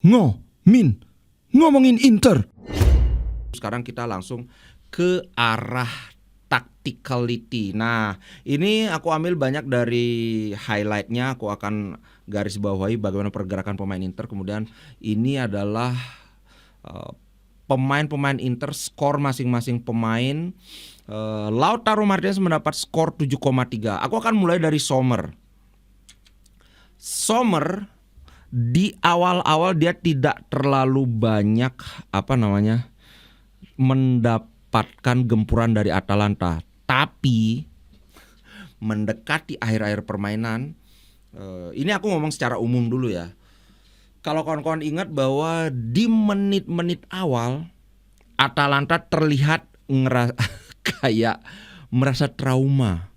ngomongin Inter. Sekarang kita langsung ke arah tacticality. Nah, ini aku ambil banyak dari highlightnya. Aku akan garis bawahi bagaimana pergerakan pemain Inter. Kemudian ini adalah pemain-pemain Inter, skor masing-masing pemain. Lautaro Martinez mendapat skor 7,3. Aku akan mulai dari Sommer. Di awal-awal dia tidak terlalu banyak mendapatkan gempuran dari Atalanta, tapi mendekati akhir-akhir permainan, ini aku ngomong secara umum dulu ya. Kalau kawan-kawan ingat bahwa di menit-menit awal Atalanta terlihat kayak merasa trauma.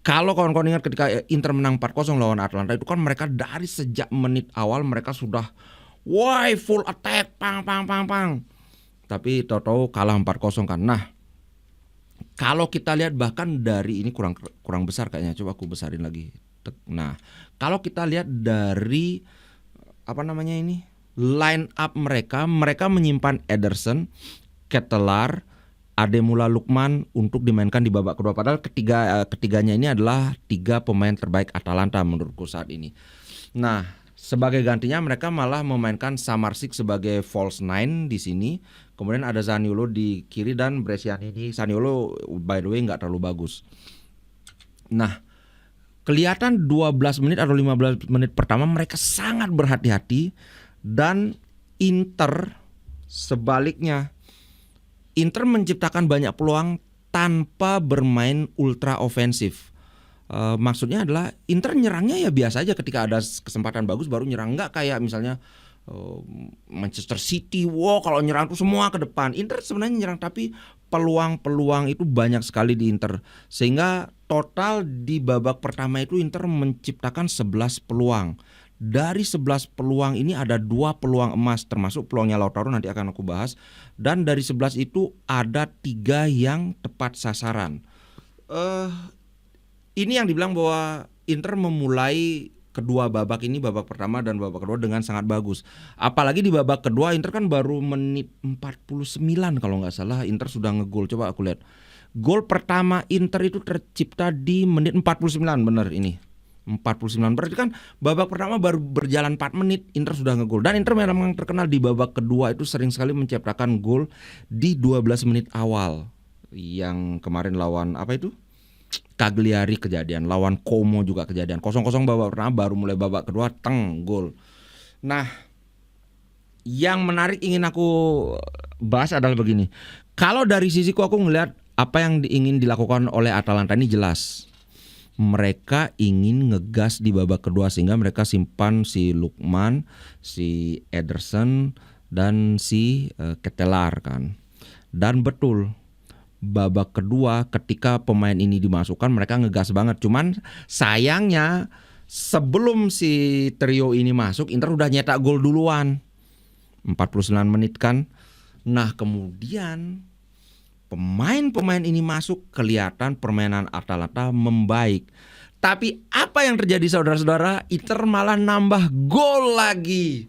Kalau kawan-kawan ingat ketika Inter menang 4-0 lawan Atalanta, itu kan mereka dari sejak menit awal mereka sudah full attack, pang. Tapi tahu-tahu kalah 4-0 kan. Nah, kalau kita lihat bahkan dari ini kurang besar kayaknya. Coba aku besarin lagi. Nah, kalau kita lihat dari line up mereka menyimpan Ederson, Ketelaar, Ademola Lookman untuk dimainkan di babak kedua. Padahal ketiganya ini adalah 3 pemain terbaik Atalanta menurutku saat ini. Nah, sebagai gantinya mereka malah memainkan Samardzic sebagai false nine di sini. Kemudian ada Zaniolo di kiri dan Bresciani. Zaniolo by the way nggak terlalu bagus. Nah, kelihatan 12 menit atau 15 menit pertama mereka sangat berhati-hati, dan Inter sebaliknya. Inter menciptakan banyak peluang tanpa bermain ultra ofensif. Maksudnya adalah Inter nyerangnya ya biasa aja, ketika ada kesempatan bagus baru nyerang. Nggak kayak misalnya Manchester City, kalau nyerang tuh semua ke depan. Inter sebenarnya nyerang, tapi peluang-peluang itu banyak sekali di Inter. Sehingga total di babak pertama itu Inter menciptakan 11 peluang. Dari 11 peluang ini ada 2 peluang emas, termasuk peluangnya Lautaro, nanti akan aku bahas. Dan dari 11 itu ada 3 yang tepat sasaran. Ini yang dibilang bahwa Inter memulai kedua babak ini, babak pertama dan babak kedua, dengan sangat bagus. Apalagi di babak kedua Inter kan baru menit 49 kalau nggak salah Inter sudah ngegol. Coba aku lihat. Gol pertama Inter itu tercipta di menit 49, bener ini. 49, berarti kan babak pertama baru berjalan 4 menit Inter sudah ngegol. Dan Inter memang terkenal di babak kedua itu sering sekali menciptakan gol di 12 menit awal. Yang kemarin lawan Cagliari kejadian, lawan Como juga kejadian. 0-0 babak pertama, baru mulai babak kedua gol. Nah, yang menarik ingin aku bahas adalah begini. Kalau dari sisiku aku ngelihat apa yang ingin dilakukan oleh Atalanta ini jelas. Mereka ingin ngegas di babak kedua, sehingga mereka simpan si Lookman, si Ederson, dan si Ketelaar kan. Dan betul, babak kedua ketika pemain ini dimasukkan mereka ngegas banget. Cuman sayangnya sebelum si trio ini masuk, Inter udah nyetak gol duluan 49 menit kan. Nah, kemudian pemain-pemain ini masuk, kelihatan permainan Atalanta membaik. Tapi apa yang terjadi saudara-saudara? Inter malah nambah gol lagi.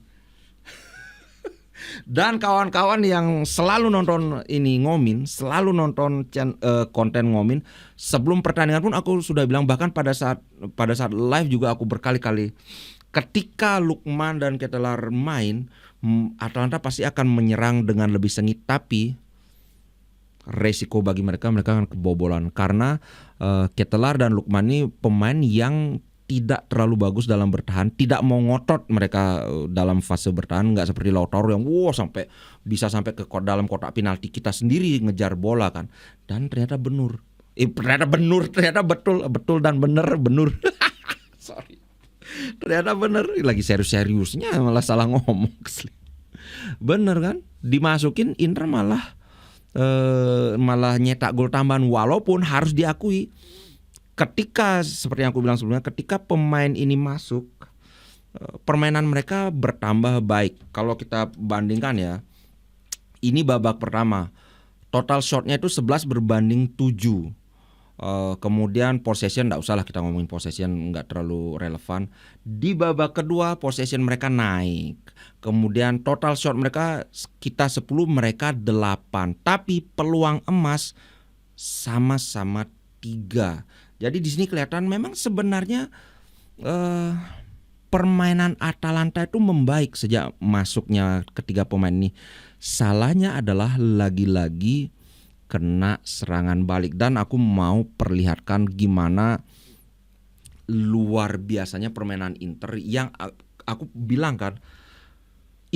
Dan kawan-kawan yang selalu nonton ini Ngomin, selalu nonton konten Ngomin, sebelum pertandingan pun aku sudah bilang, bahkan pada saat live juga aku berkali-kali, ketika Lookman dan Ketelaar main, Atalanta pasti akan menyerang dengan lebih sengit, tapi resiko bagi mereka akan kebobolan karena Ketelaar dan Lookman ini pemain yang tidak terlalu bagus dalam bertahan, tidak mau ngotot mereka dalam fase bertahan, nggak seperti Lautaro yang bisa sampai ke dalam kotak penalti, kita sendiri ngejar bola kan. Dan ternyata betul dan bener. Sorry. Ternyata bener, lagi serius-seriusnya malah salah ngomong. Bener kan? Dimasukin Inter malah nyetak gol tambahan, walaupun harus diakui ketika seperti yang aku bilang sebelumnya, ketika pemain ini masuk, permainan mereka bertambah baik. Kalau kita bandingkan ya, ini babak pertama total shotnya itu 11 berbanding 7. Kemudian possession nggak usah lah kita ngomongin possession, nggak terlalu relevan. Di babak kedua possession mereka naik. Kemudian total shot mereka kita 10, mereka 8. Tapi peluang emas sama-sama 3. Jadi di sini kelihatan memang sebenarnya permainan Atalanta itu membaik sejak masuknya ketiga pemain ini. Salahnya adalah lagi-lagi kena serangan balik, dan aku mau perlihatkan gimana luar biasanya permainan Inter yang aku bilang kan,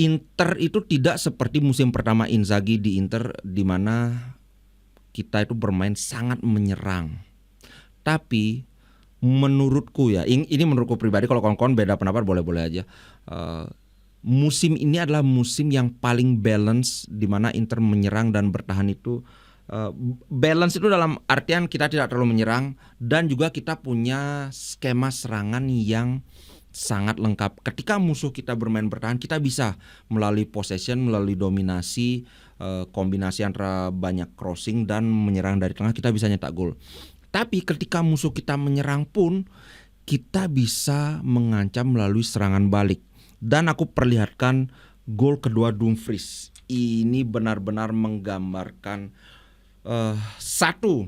Inter itu tidak seperti musim pertama Inzaghi di Inter di mana kita itu bermain sangat menyerang. Tapi menurutku ya, ini menurutku pribadi, kalau kawan-kawan beda pendapat boleh-boleh aja. Musim ini adalah musim yang paling balance di mana Inter menyerang dan bertahan itu balance itu dalam artian kita tidak terlalu menyerang dan juga kita punya skema serangan yang sangat lengkap. Ketika musuh kita bermain bertahan, kita bisa melalui possession, melalui dominasi, kombinasi antara banyak crossing dan menyerang dari tengah, kita bisa nyetak gol. Tapi ketika musuh kita menyerang pun kita bisa mengancam melalui serangan balik. Dan aku perlihatkan gol kedua Dumfries. Ini benar-benar menggambarkan satu,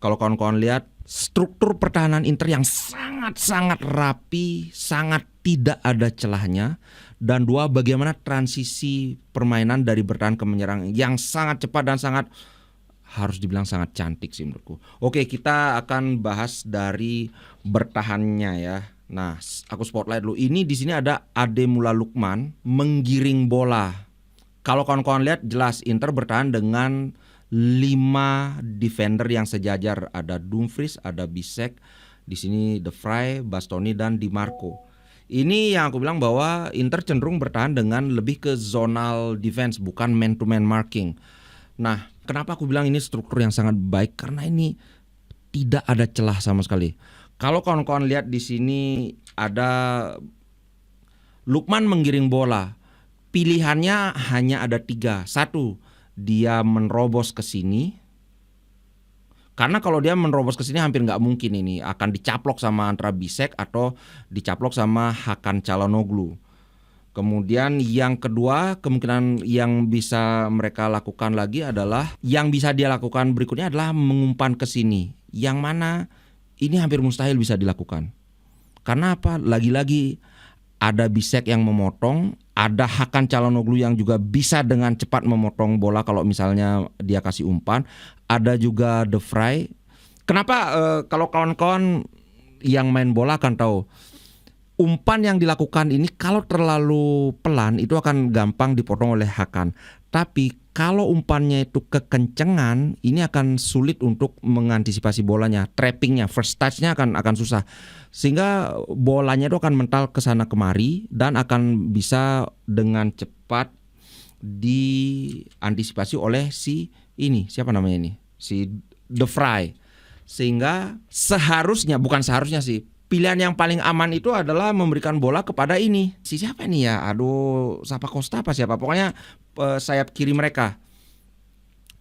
kalau kawan-kawan lihat struktur pertahanan Inter yang sangat-sangat rapi, sangat tidak ada celahnya. Dan dua, bagaimana transisi permainan dari bertahan ke menyerang yang sangat cepat dan sangat, harus dibilang sangat cantik sih menurutku. Oke, kita akan bahas dari bertahannya ya. Nah, aku spotlight dulu. Ini di sini ada Ademola Lookman menggiring bola. Kalau kawan-kawan lihat jelas Inter bertahan dengan 5 defender yang sejajar. Ada Dumfries, ada Bisek, di sini De Vrij, Bastoni dan Di Marco. Ini yang aku bilang bahwa Inter cenderung bertahan dengan lebih ke zonal defense, bukan man to man marking. Nah, kenapa aku bilang ini struktur yang sangat baik? Karena ini tidak ada celah sama sekali. Kalau kawan-kawan lihat di sini ada Lookman menggiring bola. Pilihannya hanya ada 3. Satu, dia menerobos ke sini. Karena kalau dia menerobos ke sini hampir nggak mungkin ini akan dicaplok sama antara Bisek atau dicaplok sama Hakan Çalhanoğlu. Kemudian yang kedua, kemungkinan yang bisa mereka lakukan lagi adalah, yang bisa dia lakukan berikutnya adalah mengumpan ke sini. Yang mana ini hampir mustahil bisa dilakukan. Karena apa? Lagi-lagi ada Bisek yang memotong, ada Hakan Çalhanoğlu yang juga bisa dengan cepat memotong bola kalau misalnya dia kasih umpan. Ada juga De Vrij. Kenapa kalau kawan-kawan yang main bola akan tahu, umpan yang dilakukan ini kalau terlalu pelan itu akan gampang dipotong oleh Hakan. Tapi kalau umpannya itu kekencengan, ini akan sulit untuk mengantisipasi bolanya, trappingnya, first touch-nya akan susah. Sehingga bolanya itu akan mental ke sana kemari dan akan bisa dengan cepat diantisipasi oleh si ini, siapa namanya ini? Si De Vrij. Sehingga bukan seharusnya sih, pilihan yang paling aman itu adalah memberikan bola kepada ini. Si siapa ini ya? Aduh, Sapa Costa apa siapa? Pokoknya sayap kiri mereka.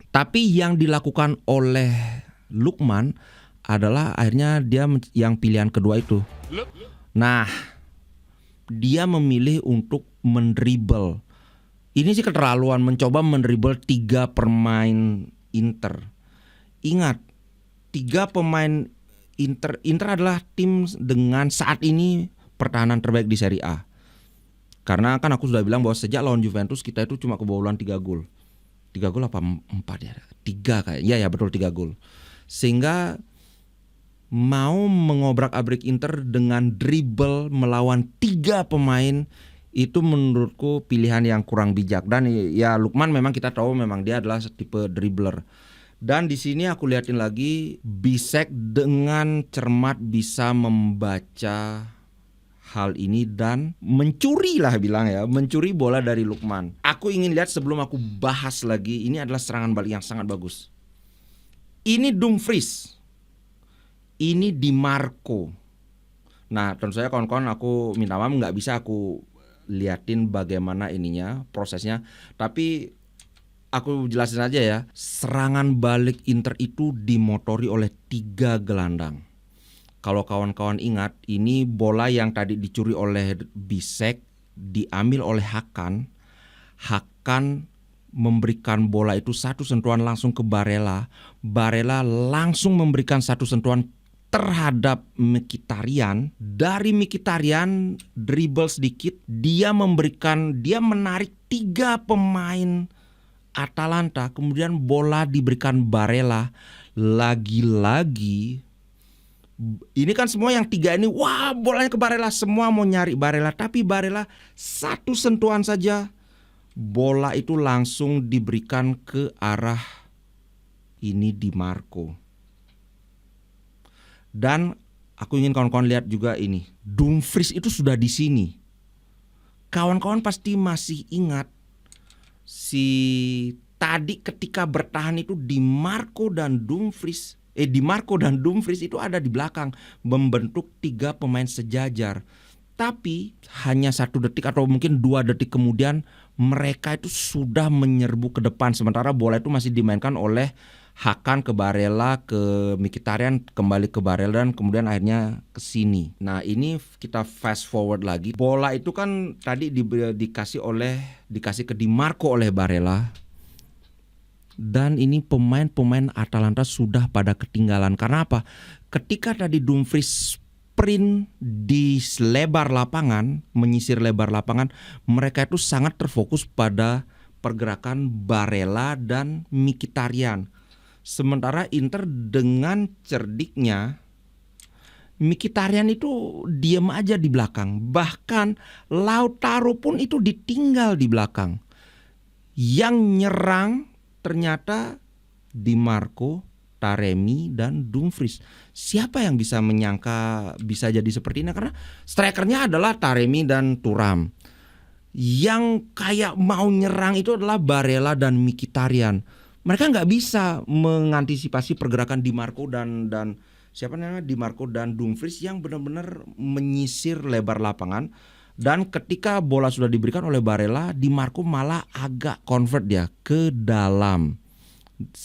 Tapi yang dilakukan oleh Lookman adalah akhirnya dia yang pilihan kedua itu. Nah, dia memilih untuk mendribble. Ini sih keterlaluan, mencoba mendribble 3 pemain Inter. Ingat, 3 pemain Inter adalah tim dengan saat ini pertahanan terbaik di Serie A. Karena kan aku sudah bilang bahwa sejak lawan Juventus kita itu cuma kebobolan 3 gol. 3 gol apa 4 ya? 3 kayak. Ya betul 3 gol. Sehingga mau mengobrak-abrik Inter dengan dribble melawan 3 pemain itu menurutku pilihan yang kurang bijak. Dan ya Lookman memang kita tahu memang dia adalah tipe dribbler. Dan di sini aku liatin lagi Bisek dengan cermat bisa membaca hal ini dan mencuri bola dari Lookman. Aku ingin lihat sebelum aku bahas lagi, ini adalah serangan balik yang sangat bagus. Ini Dumfries, ini Di Marco. Nah tentu saja kawan-kawan aku minta maaf nggak bisa aku liatin bagaimana ininya prosesnya. Tapi aku jelasin aja ya. Serangan balik Inter itu dimotori oleh 3 gelandang. Kalau kawan-kawan ingat, ini bola yang tadi dicuri oleh Bisek diambil oleh Hakan. Hakan memberikan bola itu satu sentuhan langsung ke Barella. Barella langsung memberikan satu sentuhan terhadap Mkhitaryan. Dari Mkhitaryan dribble sedikit, dia menarik 3 pemain Atalanta, kemudian bola diberikan Barella. Lagi-lagi ini kan semua yang 3 ini, wah bolanya ke Barella, semua mau nyari Barella, tapi Barella satu sentuhan saja, bola itu langsung diberikan ke arah ini Di Marco. Dan aku ingin kawan-kawan lihat juga ini, Dumfries itu sudah di sini. Kawan-kawan pasti masih ingat tadi ketika bertahan itu Di Marco dan Dumfries itu ada di belakang membentuk 3 pemain sejajar. Tapi hanya 1 detik atau mungkin 2 detik kemudian mereka itu sudah menyerbu ke depan, sementara bola itu masih dimainkan oleh Hakan ke Barella, ke Mkhitaryan, kembali ke Barella, dan kemudian akhirnya ke sini. Nah, ini kita fast forward lagi. Bola itu kan tadi dikasih ke Di Marco oleh Barella. Dan ini pemain-pemain Atalanta sudah pada ketinggalan. Karena apa? Ketika tadi Dumfries sprint di lebar lapangan, menyisir lebar lapangan, mereka itu sangat terfokus pada pergerakan Barella dan Mkhitaryan. Sementara Inter dengan cerdiknya, Mkhitaryan itu diam aja di belakang. Bahkan Lautaro pun itu ditinggal di belakang. Yang nyerang ternyata Di Marco, Taremi, dan Dumfries. Siapa yang bisa menyangka bisa jadi seperti ini? Karena strikernya adalah Taremi dan Thuram. Yang kayak mau nyerang itu adalah Barella dan Mkhitaryan. Mereka nggak bisa mengantisipasi pergerakan Di Marco dan Di Marco dan Dumfries yang benar-benar menyisir lebar lapangan. Dan ketika bola sudah diberikan oleh Barella, Di Marco malah agak convert dia ke dalam.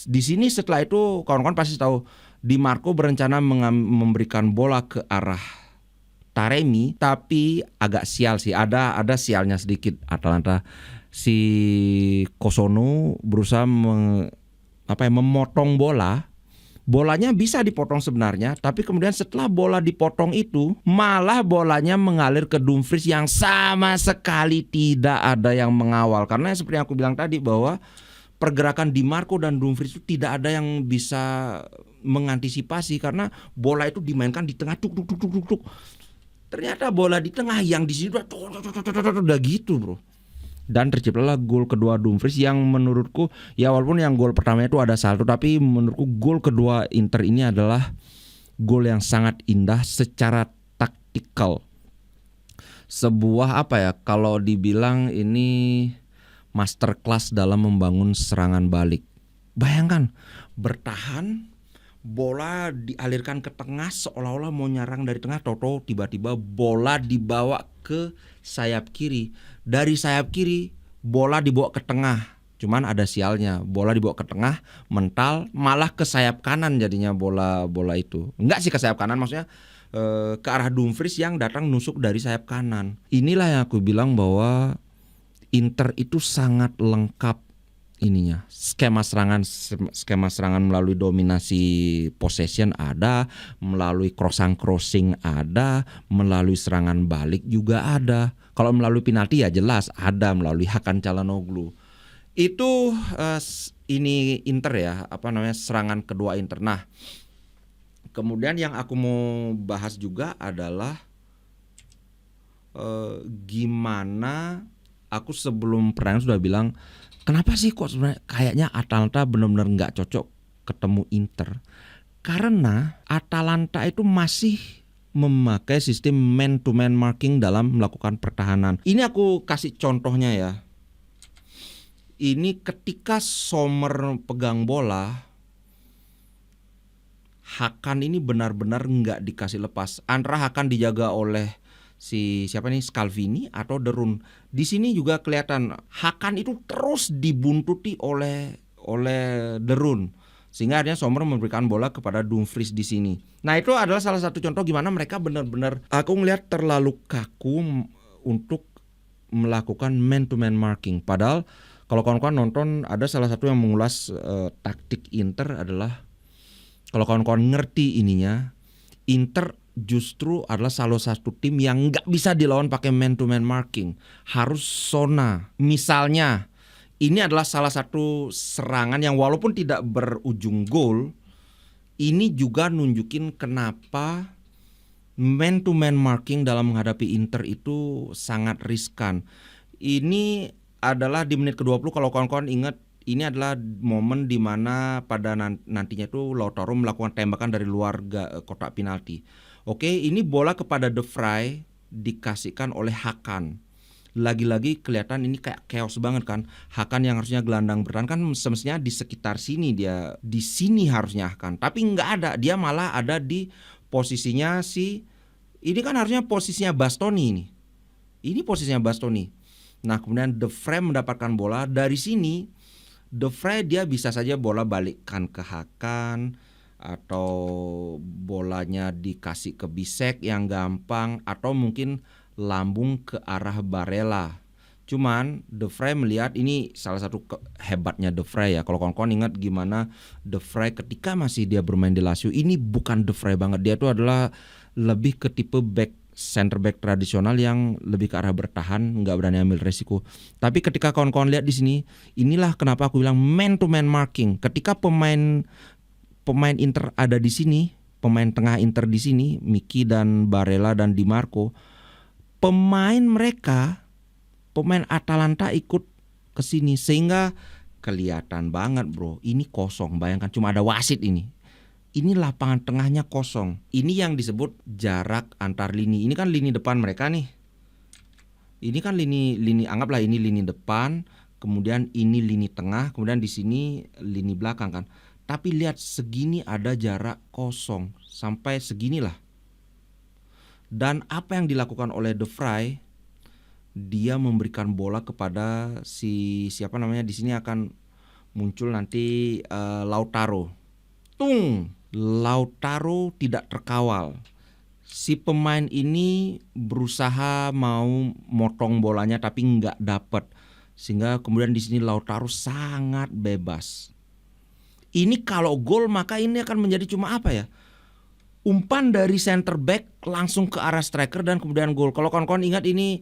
Di sini setelah itu kawan-kawan pasti tahu Di Marco berencana memberikan bola ke arah Taremi, tapi agak sial sih. Ada sialnya sedikit Atalanta. Si Kosono berusaha memotong bola. Bolanya bisa dipotong sebenarnya, tapi kemudian setelah bola dipotong itu, malah bolanya mengalir ke Dumfries yang sama sekali tidak ada yang mengawal. Karena seperti yang aku bilang tadi bahwa pergerakan Di Marco dan Dumfries itu tidak ada yang bisa mengantisipasi karena bola itu dimainkan di tengah tuk. Ternyata bola di tengah yang di sini udah gitu, bro. Dan terciptalah gol kedua Dumfries yang menurutku, ya walaupun yang gol pertamanya itu ada saldo, tapi menurutku gol kedua Inter ini adalah gol yang sangat indah secara taktikal. Sebuah kalau dibilang ini masterclass dalam membangun serangan balik. Bayangkan bertahan, bola dialirkan ke tengah seolah-olah mau nyerang dari tengah, toto tiba-tiba bola dibawa ke sayap kiri. Dari sayap kiri bola dibawa ke tengah. Cuman ada sialnya, bola dibawa ke tengah mental malah ke sayap kanan jadinya bola itu. Enggak sih ke sayap kanan, maksudnya ke arah Dumfries yang datang nusuk dari sayap kanan. Inilah yang aku bilang bahwa Inter itu sangat lengkap ininya. Skema serangan melalui dominasi possession ada, melalui crossing ada, melalui serangan balik juga ada. Kalau melalui penalti ya jelas ada, melalui Hakan Çalhanoğlu. Itu ini Inter ya, serangan kedua Inter. Nah, kemudian yang aku mau bahas juga adalah gimana aku sebelum pertandingan sudah bilang, kenapa sih kok sebenarnya kayaknya Atalanta benar-benar nggak cocok ketemu Inter? Karena Atalanta itu masih memakai sistem man-to-man marking dalam melakukan pertahanan. Ini aku kasih contohnya ya. Ini ketika Sommer pegang bola, Hakan ini benar-benar nggak dikasih lepas. Antara Hakan dijaga oleh si siapa nih, Scalvini atau De Roon. Di sini juga kelihatan Hakan itu terus dibuntuti oleh De Roon, sehingga akhirnya Sommer memberikan bola kepada Dumfries di sini. Nah, itu adalah salah satu contoh gimana mereka benar-benar, aku ngelihat terlalu kaku untuk melakukan man to man marking. Padahal kalau kawan-kawan nonton, ada salah satu yang mengulas taktik Inter adalah, kalau kawan-kawan ngerti ininya, Inter justru adalah salah satu tim yang nggak bisa dilawan pakai man to man marking, harus zona. Misalnya ini adalah salah satu serangan yang walaupun tidak berujung gol, ini juga nunjukin kenapa man to man marking dalam menghadapi Inter itu sangat riskan. Ini adalah di menit ke-20, kalau kawan-kawan ingat, ini adalah momen di mana pada nantinya itu Lautaro melakukan tembakan dari luar kotak penalti. Oke, ini bola kepada De Vrij dikasihkan oleh Hakan. Lagi-lagi kelihatan ini kayak chaos banget kan. Hakan yang harusnya gelandang bertahan kan semestinya di sekitar sini, dia di sini harusnya Hakan, tapi nggak ada, dia malah ada di posisinya ini kan harusnya posisinya Bastoni ini. Ini posisinya Bastoni. Nah, kemudian De Vrij mendapatkan bola dari sini. De Vrij dia bisa saja bola balikkan ke Hakan, atau bolanya dikasih ke Bisek yang gampang, atau mungkin lambung ke arah Barella. Cuman De Vrij melihat, ini salah satu hebatnya De Vrij ya. Kalau kawan-kawan ingat gimana De Vrij ketika masih dia bermain di Lazio, ini bukan De Vrij banget. Dia itu adalah lebih ke tipe center back tradisional yang lebih ke arah bertahan, nggak berani ambil resiko. Tapi ketika kawan-kawan lihat di sini, inilah kenapa aku bilang man to man marking. Ketika pemain Inter ada di sini, pemain tengah Inter di sini, Miki dan Barella dan Di Marco, pemain Atalanta ikut ke sini, sehingga kelihatan banget bro, ini kosong. Bayangkan cuma ada wasit ini. Ini lapangan tengahnya kosong. Ini yang disebut jarak antar lini. Ini kan lini depan mereka nih. Ini kan lini anggaplah ini lini depan, kemudian ini lini tengah, kemudian di sini lini belakang kan. Tapi lihat segini ada jarak kosong sampai seginilah. Dan apa yang dilakukan oleh De Vrij? Dia memberikan bola kepada siapa namanya, di sini akan muncul nanti Lautaro. Lautaro tidak terkawal. Si pemain ini berusaha mau motong bolanya tapi nggak dapat, sehingga kemudian di sini Lautaro sangat bebas. Ini kalau gol maka ini akan menjadi cuma apa ya? Umpan dari center back langsung ke arah striker dan kemudian gol. Kalau kawan-kawan ingat ini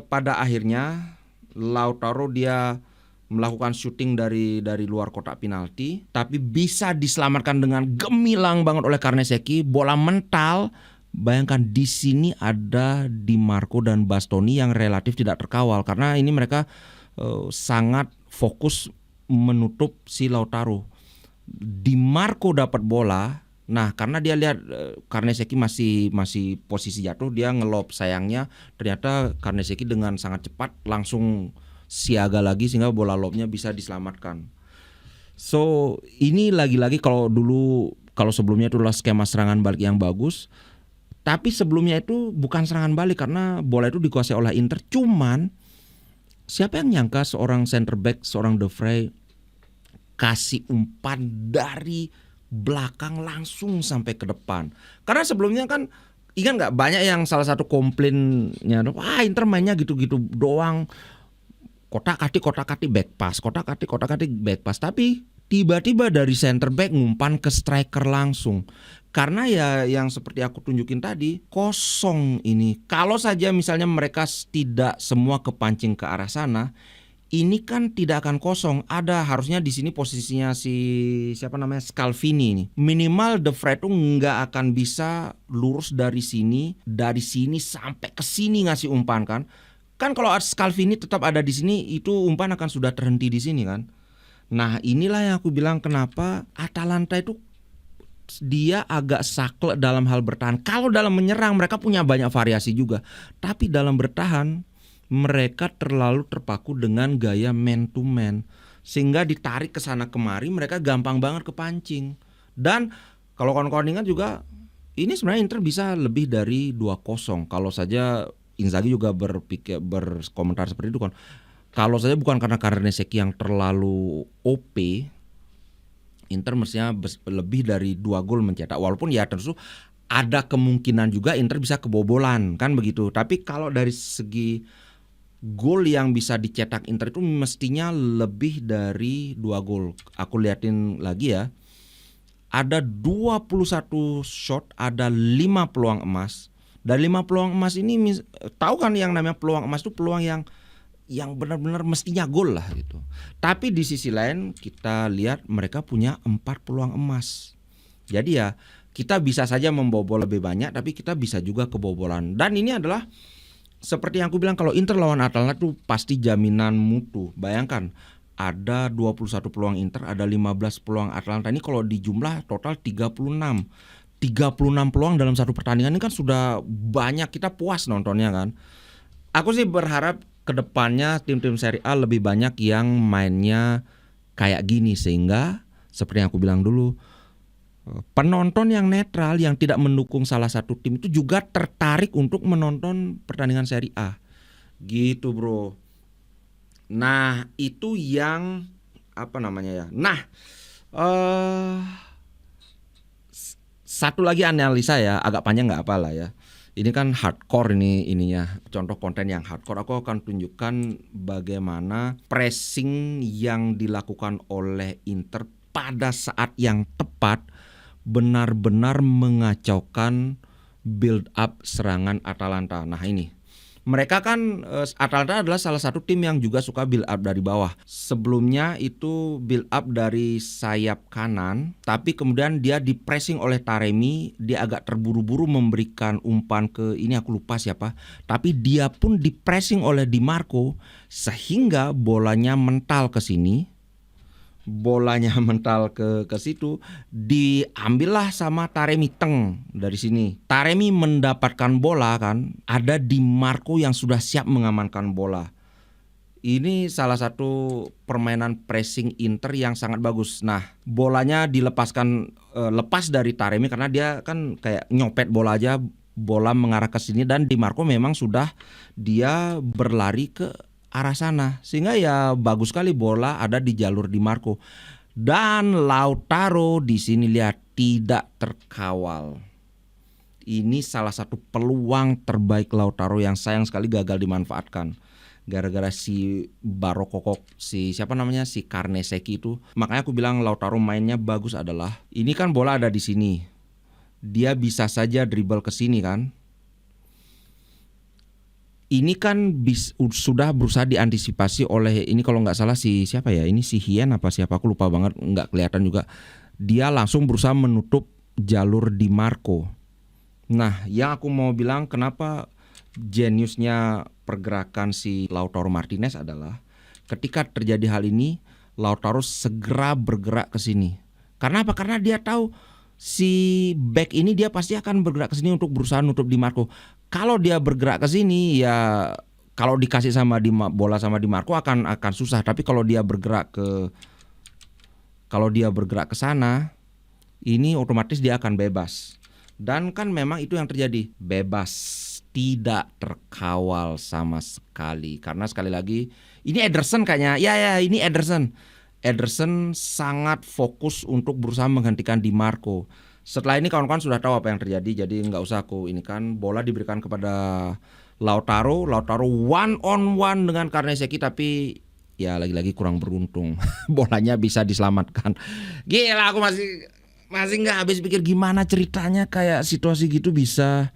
pada akhirnya Lautaro dia melakukan syuting dari luar kotak penalti, tapi bisa diselamatkan dengan gemilang banget oleh Karnesecki. Bola mental. Bayangkan di sini ada Di Marco dan Bastoni yang relatif tidak terkawal, karena ini mereka sangat fokus menutup si Lautaro. Di Marco dapat bola. Nah, karena dia lihat Karnesecki masih posisi jatuh, dia ngelob. Sayangnya ternyata Karnesecki dengan sangat cepat langsung siaga lagi sehingga bola lobnya bisa diselamatkan. So ini lagi-lagi kalau sebelumnya itu adalah skema serangan balik yang bagus, tapi sebelumnya itu bukan serangan balik karena bola itu dikuasai oleh Inter. Cuman siapa yang nyangka seorang center back, seorang De Vrij kasih umpan dari belakang langsung sampai ke depan. Karena sebelumnya kan ingat nggak, banyak yang salah satu komplainnya, wah Inter mainnya gitu-gitu doang. Kotak-katik back pass, kotak-katik back pass. Tapi tiba-tiba dari center back ngumpan ke striker langsung. Karena ya yang seperti aku tunjukin tadi, kosong ini. Kalau saja misalnya mereka tidak semua kepancing ke arah sana, ini kan tidak akan kosong. Ada harusnya di sini posisinya siapa namanya, Scalvini ini. Minimal De Vrij itu nggak akan bisa lurus dari sini sampai ke sini ngasih umpan kan. Kan kalau Scalvini tetap ada di sini, itu umpan akan sudah terhenti di sini kan. Nah, inilah yang aku bilang kenapa Atalanta itu dia agak saklek dalam hal bertahan. Kalau dalam menyerang mereka punya banyak variasi juga, tapi dalam bertahan mereka terlalu terpaku dengan gaya man to man, sehingga ditarik ke sana kemari mereka gampang banget kepancing. Dan kalau kawan-kawan ingat juga, ini sebenarnya Inter bisa lebih dari 2-0 kalau saja Inzaghi juga berkomentar seperti itu kan. Kalau saja bukan karena Karnesecchi yang terlalu OP, Inter mestinya lebih dari 2 gol mencetak. Walaupun ya tentu ada kemungkinan juga Inter bisa kebobolan kan begitu. Tapi kalau dari segi gol yang bisa dicetak Inter itu mestinya lebih dari 2 gol. Aku liatin lagi ya. Ada 21 shot, ada 5 peluang emas. Dari 5 peluang emas ini tahu kan yang namanya peluang emas itu peluang yang benar-benar mestinya gol lah gitu. Tapi di sisi lain kita lihat mereka punya 4 peluang emas. Jadi ya kita bisa saja membobol lebih banyak, tapi kita bisa juga kebobolan. Dan ini adalah seperti yang aku bilang, kalau Inter lawan Atalanta itu pasti jaminan mutu. Bayangkan ada 21 peluang Inter, ada 15 peluang Atalanta. Ini kalau dijumlah total 36 peluang dalam satu pertandingan. Ini kan sudah banyak, kita puas nontonnya kan. Aku sih berharap kedepannya tim-tim Serie A lebih banyak yang mainnya kayak gini, sehingga seperti yang aku bilang dulu, penonton yang netral yang tidak mendukung salah satu tim itu juga tertarik untuk menonton pertandingan Serie A gitu bro. Nah itu yang apa namanya ya. Nah satu lagi analisa ya, agak panjang nggak apa lah ya. Ini kan hardcore ininya, contoh konten yang hardcore. Aku akan tunjukkan bagaimana pressing yang dilakukan oleh Inter pada saat yang tepat benar-benar mengacaukan build up serangan Atalanta. Nah ini, mereka kan Atalanta adalah salah satu tim yang juga suka build up dari bawah. Sebelumnya itu build up dari sayap kanan, tapi kemudian dia di pressing oleh Taremi. Dia agak terburu-buru memberikan umpan ke, ini aku lupa siapa, tapi dia pun di pressing oleh Di Marco sehingga bolanya mental ke sini. Bolanya mental ke situ, diambillah sama Taremi Teng dari sini. Taremi mendapatkan bola kan, ada Di Marco yang sudah siap mengamankan bola. Ini salah satu permainan pressing Inter yang sangat bagus. Nah, bolanya dilepaskan lepas dari Taremi karena dia kan kayak nyopet bola aja, bola mengarah ke sini dan Di Marco memang sudah dia berlari ke arah sana, sehingga ya bagus sekali bola ada di jalur Di Marco. Dan Lautaro di sini lihat tidak terkawal. Ini salah satu peluang terbaik Lautaro yang sayang sekali gagal dimanfaatkan gara-gara si Barokokok, si siapa namanya, si Karnesecchi itu. Makanya aku bilang Lautaro mainnya bagus adalah ini kan bola ada di sini, dia bisa saja dribble ke sini kan. Ini kan sudah berusaha diantisipasi oleh, ini kalau nggak salah si siapa ya, ini si Hien apa siapa, aku lupa banget, nggak kelihatan juga. Dia langsung berusaha menutup jalur Di Marco. Nah yang aku mau bilang kenapa jeniusnya pergerakan si Lautaro Martinez adalah ketika terjadi hal ini Lautaro segera bergerak ke sini. Karena apa? Karena dia tahu si back ini dia pasti akan bergerak ke sini untuk berusaha nutup Di Marco. Kalau dia bergerak ke sini ya kalau dikasih sama bola sama Di Marco akan susah. Tapi kalau dia bergerak ke sana, ini otomatis dia akan bebas. Dan kan memang itu yang terjadi, bebas, tidak terkawal sama sekali. Karena sekali lagi ini Ederson kayaknya, ya ini Ederson sangat fokus untuk berusaha menghentikan Di Marco. Setelah ini kawan-kawan sudah tahu apa yang terjadi, jadi nggak usah aku ini kan, bola diberikan kepada Lautaro one on one dengan Karnesecchi, tapi ya lagi-lagi kurang beruntung. Bolanya bisa diselamatkan. Gila, aku masih nggak habis pikir gimana ceritanya kayak situasi gitu bisa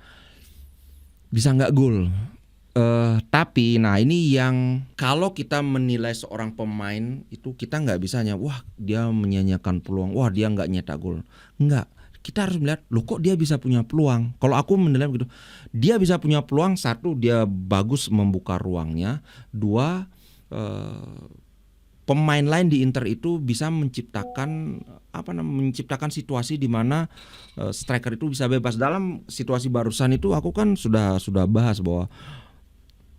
nggak gol. Tapi nah ini yang kalau kita menilai seorang pemain itu kita nggak bisa hanya wah dia menyanyiakan peluang, wah dia nggak nyetak gol. Nggak, kita harus melihat loh kok dia bisa punya peluang. Kalau aku menilai begitu, dia bisa punya peluang. Satu, dia bagus membuka ruangnya. Dua, pemain lain di Inter itu bisa menciptakan situasi di mana striker itu bisa bebas. Dalam situasi barusan itu aku kan sudah bahas bahwa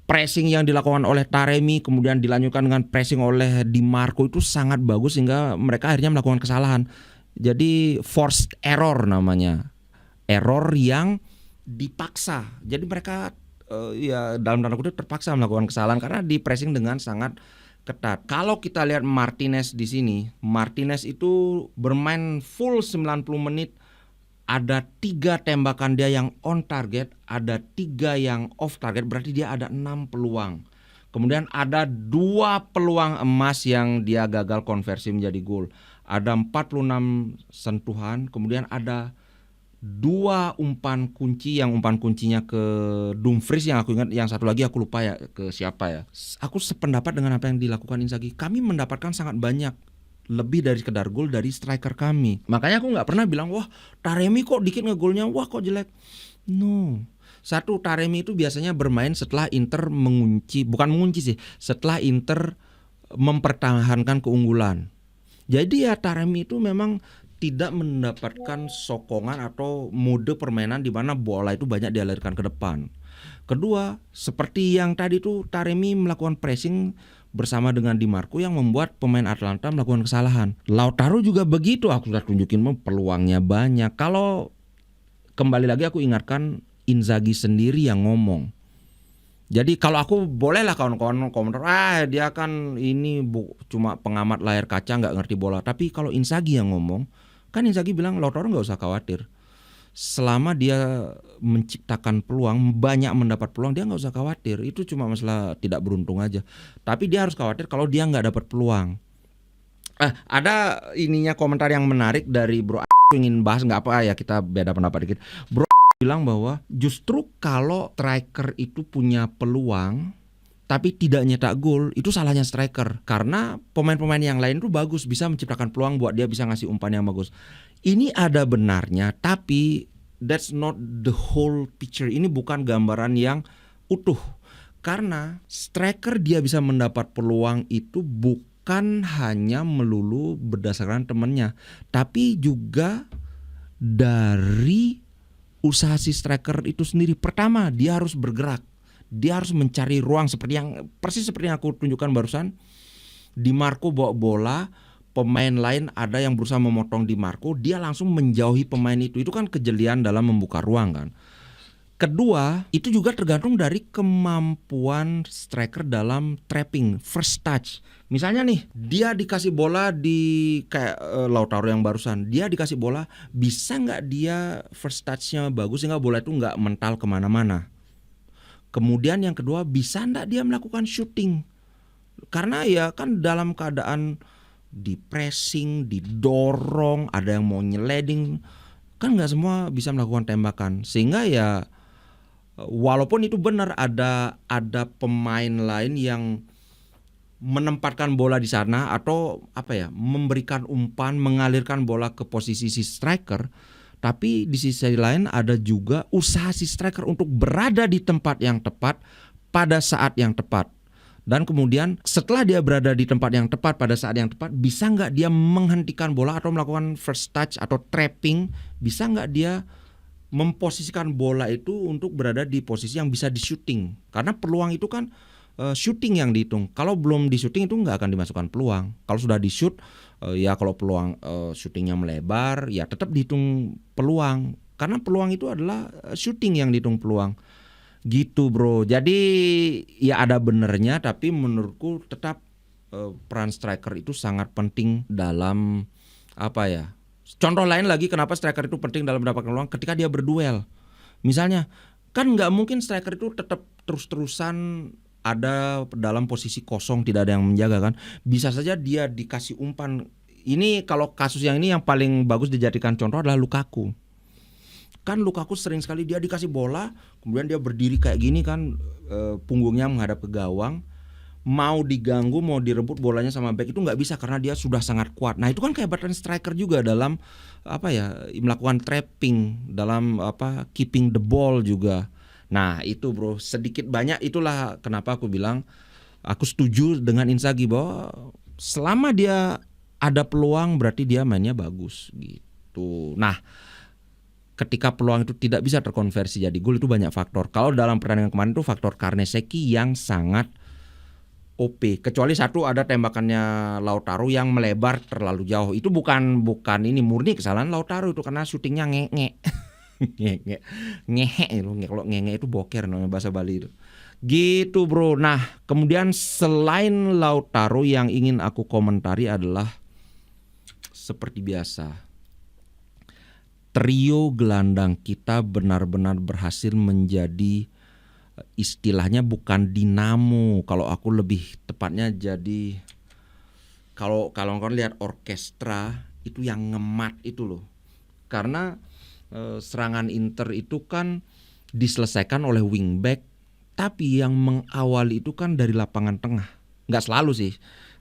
pressing yang dilakukan oleh Taremi kemudian dilanjutkan dengan pressing oleh Di Marco itu sangat bagus sehingga mereka akhirnya melakukan kesalahan. Jadi forced error namanya. error yang dipaksa. Jadi mereka ya dalam tanda kutip terpaksa melakukan kesalahan karena di pressing dengan sangat ketat. Kalau kita lihat Martinez di sini, Martinez itu bermain full 90 menit. Ada 3 tembakan dia yang on target, ada 3 yang off target, berarti dia ada 6 peluang. Kemudian ada 2 peluang emas yang dia gagal konversi menjadi gol. Ada 46 sentuhan, kemudian ada 2 umpan kunci, yang umpan kuncinya ke Dumfries yang aku ingat, yang satu lagi aku lupa ya ke siapa ya. Aku sependapat dengan apa yang dilakukan Inzaghi. Kami mendapatkan sangat banyak, lebih dari sekedar gol dari striker kami. Makanya aku nggak pernah bilang, wah Taremi kok dikit ngegolnya, wah kok jelek. No. Satu, Taremi itu biasanya bermain setelah Inter setelah Inter mempertahankan keunggulan. Jadi ya Taremi itu memang tidak mendapatkan sokongan atau mode permainan di mana bola itu banyak dialirkan ke depan. Kedua, seperti yang tadi tuh Taremi melakukan pressing bersama dengan Di Marco yang membuat pemain Atalanta melakukan kesalahan. Lautaro juga begitu, aku sudah tunjukin peluangnya banyak. Kalau kembali lagi aku ingatkan Inzaghi sendiri yang ngomong. Jadi kalau aku bolehlah kawan-kawan komentar, dia kan ini cuma pengamat layar kaca nggak ngerti bola. Tapi kalau Inzaghi yang ngomong, kan Inzaghi bilang Lautaro nggak usah khawatir. Selama dia menciptakan peluang, banyak mendapat peluang, dia nggak usah khawatir. Itu cuma masalah tidak beruntung aja. Tapi dia harus khawatir kalau dia nggak dapat peluang. Ada ininya komentar yang menarik dari Bro ingin bahas, nggak apa ya, kita beda pendapat dikit. Bro bilang bahwa justru kalau striker itu punya peluang tapi tidak nyetak gol, itu salahnya striker. Karena pemain-pemain yang lain itu bagus, bisa menciptakan peluang buat dia bisa ngasih umpan yang bagus. Ini ada benarnya, tapi that's not the whole picture. Ini bukan gambaran yang utuh. Karena striker dia bisa mendapat peluang itu bukan hanya melulu berdasarkan temannya, tapi juga dari usaha si striker itu sendiri. Pertama, dia harus bergerak. Dia harus mencari ruang persis seperti yang aku tunjukkan barusan. Di Marco bawa bola, pemain lain ada yang berusaha memotong Di Marco, dia langsung menjauhi pemain itu. Itu kan kejelian dalam membuka ruang kan. Kedua, itu juga tergantung dari kemampuan striker dalam trapping, first touch. Misalnya nih, dia dikasih bola di kayak Lautaro yang barusan, dia dikasih bola, bisa nggak dia first touch-nya bagus sehingga bola itu nggak mental kemana-mana. Kemudian yang kedua, bisa nggak dia melakukan shooting? Karena ya kan dalam keadaan di pressing, didorong, ada yang mau nyeleding, kan nggak semua bisa melakukan tembakan. Sehingga ya walaupun itu benar ada pemain lain yang menempatkan bola di sana atau memberikan umpan, mengalirkan bola ke posisi si striker, tapi di sisi lain ada juga usaha si striker untuk berada di tempat yang tepat pada saat yang tepat. Dan kemudian setelah dia berada di tempat yang tepat pada saat yang tepat, bisa nggak dia menghentikan bola atau melakukan first touch atau trapping? Bisa nggak dia memposisikan bola itu untuk berada di posisi yang bisa di-shooting? Karena peluang itu kan shooting yang dihitung. Kalau belum di-shooting itu nggak akan dimasukkan peluang. Kalau sudah di-shoot, ya kalau peluang shootingnya melebar, ya tetap dihitung peluang. Karena peluang itu adalah shooting yang dihitung peluang. Gitu bro. Jadi ya ada benernya, tapi menurutku tetap peran striker itu sangat penting dalam contoh lain lagi kenapa striker itu penting dalam mendapatkan peluang ketika dia berduel. Misalnya kan nggak mungkin striker itu tetap terus-terusan ada dalam posisi kosong, tidak ada yang menjaga kan. Bisa saja dia dikasih umpan. Ini kalau kasus yang ini yang paling bagus dijadikan contoh adalah Lukaku. Kan Lukaku sering sekali dia dikasih bola, kemudian dia berdiri kayak gini kan, punggungnya menghadap ke gawang, mau diganggu, mau direbut bolanya sama back itu nggak bisa karena dia sudah sangat kuat. Nah itu kan kehebatan striker juga dalam melakukan trapping, dalam keeping the ball juga. Nah itu bro, sedikit banyak itulah kenapa aku bilang aku setuju dengan Inzaghi bahwa selama dia ada peluang berarti dia mainnya bagus gitu. Nah ketika peluang itu tidak bisa terkonversi jadi gol itu banyak faktor. Kalau dalam pertandingan kemarin itu faktor Karnesecki yang sangat OP. Kecuali satu, ada tembakannya Lautaro yang melebar terlalu jauh. Itu bukan ini murni kesalahan Lautaro itu karena syutingnya ngek-ngek. Ngehe, ngehe itu, kalau ngehe itu boker namanya bahasa Bali itu. Gitu bro. Nah kemudian selain Lautaro yang ingin aku komentari adalah seperti biasa, trio gelandang kita benar-benar berhasil menjadi istilahnya bukan dinamo, kalau aku lebih tepatnya jadi kalau kalian lihat orkestra itu yang ngemat itu loh. Karena serangan Inter itu kan diselesaikan oleh wingback, tapi yang mengawali itu kan dari lapangan tengah. Nggak selalu sih.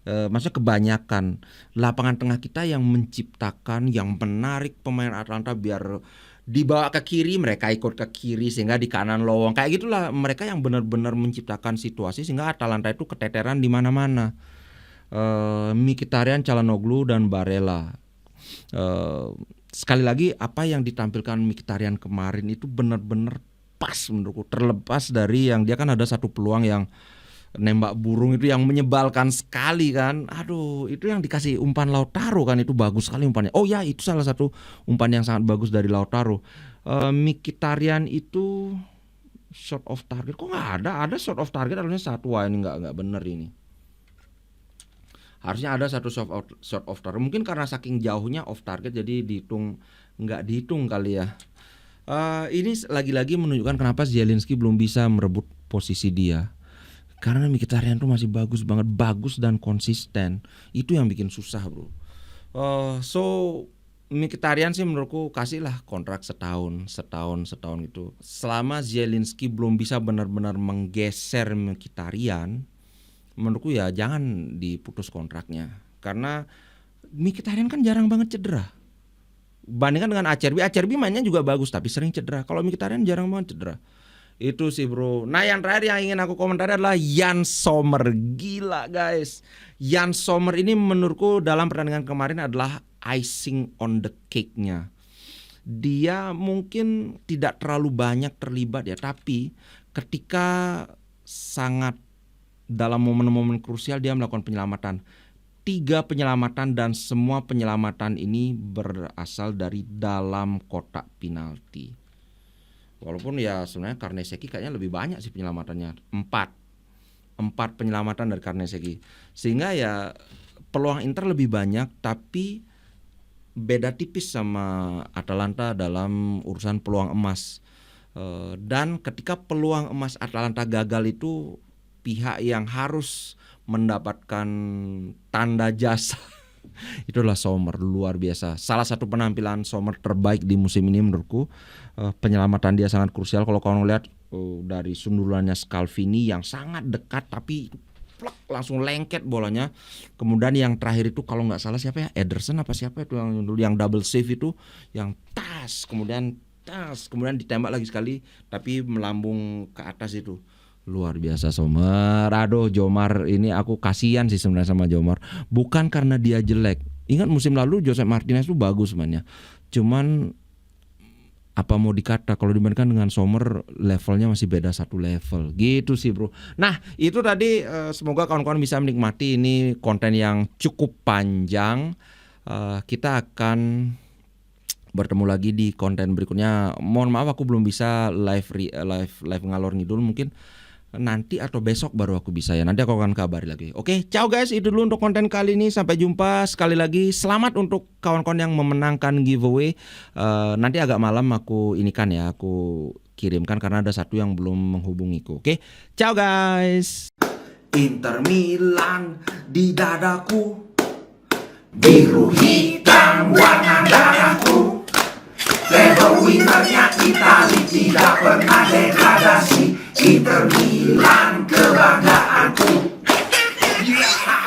Maksudnya kebanyakan lapangan tengah kita yang menciptakan, yang menarik pemain Atalanta biar dibawa ke kiri, mereka ikut ke kiri sehingga di kanan lowong. Kayak gitulah, mereka yang benar-benar menciptakan situasi sehingga Atalanta itu keteteran di mana-mana. Mkhitaryan, Çalhanoğlu dan Barella. Sekali lagi apa yang ditampilkan Mkhitaryan kemarin itu benar-benar pas menurutku. Terlepas dari yang dia kan ada satu peluang yang nembak burung itu yang menyebalkan sekali kan. Aduh, itu yang dikasih umpan Lautaro kan, itu bagus sekali umpannya. Oh ya, itu salah satu umpan yang sangat bagus dari Lautaro. Mkhitaryan itu shot off target. Kok nggak ada? Ada shot off target harusnya satu. Wah, ini nggak bener ini. Harusnya ada satu shot off target. Mungkin karena saking jauhnya off target jadi nggak dihitung kali ya. Ini lagi-lagi menunjukkan kenapa Zielinski belum bisa merebut posisi dia. Karena Mkhitaryan tuh masih bagus banget, bagus dan konsisten. Itu yang bikin susah bro. So Mkhitaryan sih menurutku kasihlah kontrak setahun gitu. Selama Zielinski belum bisa benar-benar menggeser Mkhitaryan, menurutku ya jangan diputus kontraknya. Karena Mkhitaryan kan jarang banget cedera. Bandingkan dengan Acerbi mainnya juga bagus tapi sering cedera. Kalau Mkhitaryan jarang banget cedera. Itu sih bro. Nah yang terakhir yang ingin aku komentari adalah Yann Sommer. Gila guys, Yann Sommer ini menurutku dalam pertandingan kemarin adalah icing on the cake-nya. Dia mungkin tidak terlalu banyak terlibat ya, tapi ketika sangat dalam momen-momen krusial dia melakukan penyelamatan. 3 penyelamatan dan semua penyelamatan ini berasal dari dalam kotak penalti. Walaupun ya sebenarnya Karnesecki kayaknya lebih banyak sih penyelamatannya, 4 penyelamatan dari Karnesecki. Sehingga ya peluang Inter lebih banyak, tapi beda tipis sama Atalanta dalam urusan peluang emas. Dan ketika peluang emas Atalanta gagal itu pihak yang harus mendapatkan tanda jasa itulah Sommer, luar biasa. Salah satu penampilan Sommer terbaik di musim ini menurutku. Penyelamatan dia sangat krusial. Kalau kamu lihat dari sundulannya Scalvini yang sangat dekat tapi plak, langsung lengket bolanya. Kemudian yang terakhir itu kalau nggak salah siapa ya, Ederson apa siapa itu yang double save itu, yang kemudian ditembak lagi sekali tapi melambung ke atas itu. Luar biasa Sommer. Aduh Jomar ini aku kasihan sih sebenarnya sama Jomar. Bukan karena dia jelek. Ingat musim lalu Josep Martinez itu bagus mainnya. Cuman apa mau dikata, kalau dibandingkan dengan Sommer levelnya masih beda satu level. Gitu sih bro. Nah itu tadi semoga kawan-kawan bisa menikmati ini konten yang cukup panjang. Kita akan bertemu lagi di konten berikutnya. Mohon maaf aku belum bisa live ngalor ngidul, mungkin nanti atau besok baru aku bisa ya. Nanti aku akan kabari lagi. Oke, ciao guys, itu dulu untuk konten kali ini. Sampai jumpa. Sekali lagi selamat untuk kawan-kawan yang memenangkan giveaway. Nanti agak malam aku kirimkan karena ada satu yang belum menghubungiku. Oke, ciao guys. Inter Milan di dadaku, biru hitam warna darahku. Level winnernya Itali tidak pernah degradasi. Inter Milan kebanggaanku. Yeah.